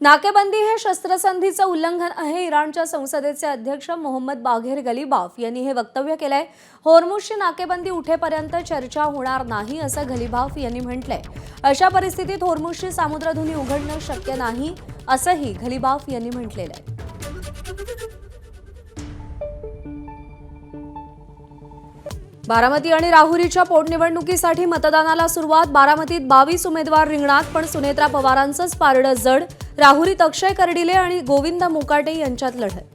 नाकेबंदी हे शस्त्रसंधीचं उल्लंघन आहे। इराणच्या संसदेचे अध्यक्ष मोहम्मद बाघेर गलिबाफ यांनी हे वक्तव्य केलंय। होर्मुझची नाकेबंदी उठेपर्यंत चर्चा होणार नाही असं गलिबाफ यांनी म्हटलंय। अशा परिस्थितीत होर्मुझची सामुद्रधुनी उघडणं शक्य नाही असंही गलिबाफ यांनी म्हटलेलं आहे। बारामती आणि राहुरीच्या पोटनिवडणुकीसाठी मतदानाला सुरुवात। बारामतीत 22 उमेदवार रिंगणात, पण सुनेत्रा पवारांचंच पारडं जड। राहुरीत अक्षय कर्डिले आणि गोविंद मोकाटे यांच्यात लढत।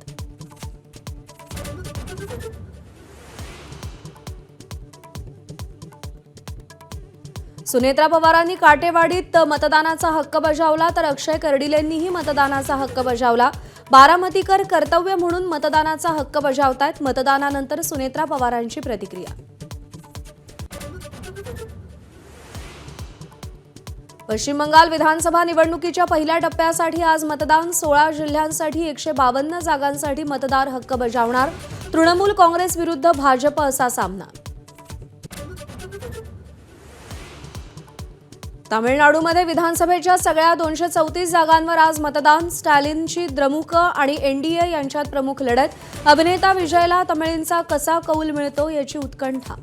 सुनेत्रा पवारांनी काटेवाडीत मतदानाचा हक्क बजावला, तर अक्षय कर्डिलेंनीही मतदानाचा हक्क बजावला। बारामतीकर कर्तव्य म्हणून मतदानाचा हक्क बजावतायत। मतदानानंतर सुनेत्रा पवारांची प्रतिक्रिया। पश्चिम बंगाल विधानसभा निवडणुकीच्या पहिल्या टप्प्यासाठी आज मतदान। 16 जिल्ह्यांसाठी 152 जागांसाठी मतदार हक्क बजावणार। तृणमूल काँग्रेस विरुद्ध भाजप असा सामना। तामिळनाडूमध्ये विधानसभेच्या सगळ्या 234 जागांवर आज मतदान। स्टॅलिनची द्रमुक आणि एनडीए यांच्यात प्रमुख लढत। अभिनेता विजयला तमिळींचा कसा कौल मिळतो याची उत्कंठा।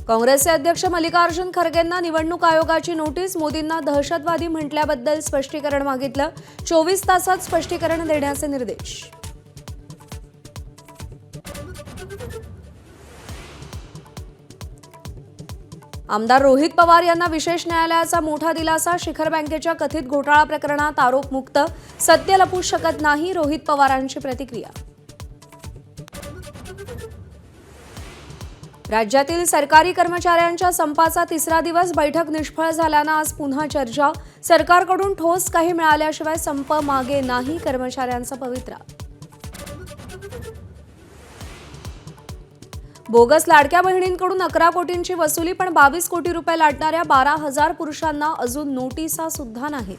काँग्रेसचे अध्यक्ष मल्लिकार्जुन खरगेंना निवडणूक आयोगाची नोटीस। मोदींना दहशतवादी म्हटल्याबद्दल स्पष्टीकरण मागितलं। 24 तासात स्पष्टीकरण देण्याचे निर्देश। आमदार रोहित पवार यांना विशेष न्यायालयाचा मोठा दिलासा। शिखर बँकेच्या कथित घोटाळा प्रकरणात आरोपमुक्त, सत्य लपू शकत नाही, रोहित पवारांची प्रतिक्रिया। राज्यातील सरकारी कर्मचाऱ्यांच्या संपाचा तिसरा दिवस। बैठक निष्फळ झाल्यानं आज पुन्हा चर्चा। सरकारकडून ठोस काही मिळाल्याशिवाय संप मागे नाही, कर्मचाऱ्यांचा पवित्रा। बोगस लाडक्या बहिणींकडून 11 कोटींची वसुली, पण 22 कोटी रुपये लाटणाऱ्या 12,000 पुरुषांना अजून नोटिसा सुद्धा नाहीत।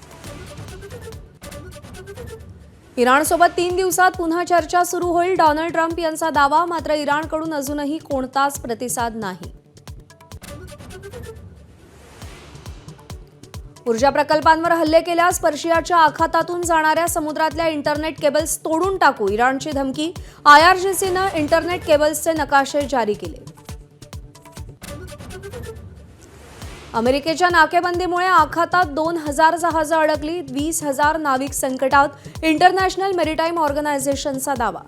इराणसोबत 3 दिवसात पुन्हा चर्चा सुरू होईल, डोनाल्ड ट्रम्प यांचा दावा। मात्र इराणकडून अजूनही कोणताच प्रतिसाद नाही। ऊर्जा प्रकल्पांवर हल्ले केल्यास पर्शियाच्या आखातातून जाणाऱ्या समुद्रातल्या इंटरनेट केबल्स तोडून टाकू, इराणची धमकी। आयआरजीसीनं इंटरनेट केबल्सचे नकाशे जारी केले। अमेरिकेच्या नाकेबंदीमुळे आखातात 2000 जहाजं अडकली, 20,000 नाविक संकटात, इंटरनॅशनल मेरीटाईम ऑर्गनायझेशनचा दावा।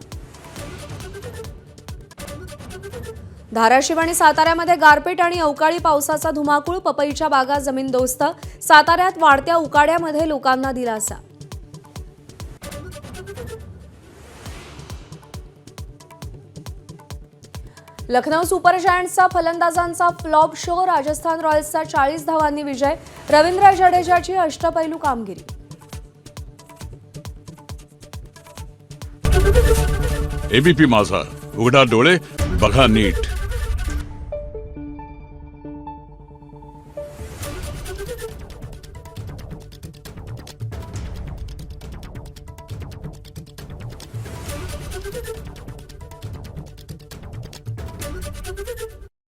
धाराशिव आणि साताऱ्यामध्ये गारपीट आणि अवकाळी पावसाचा धुमाकूळ, पपईच्या बागा जमीनदोस्त। साताऱ्यात वाढत्या उकाड्यामध्ये लोकांना दिलासा। लखनौ सुपर जायंट्सचा फलंदाजांचा फ्लॉप शो, राजस्थान रॉयल्सचा 40 धावांनी विजय। रवींद्र जडेजाची अष्टपैलू कामगिरी। एबीपी माझा, उघडा डोळे बघा नीट।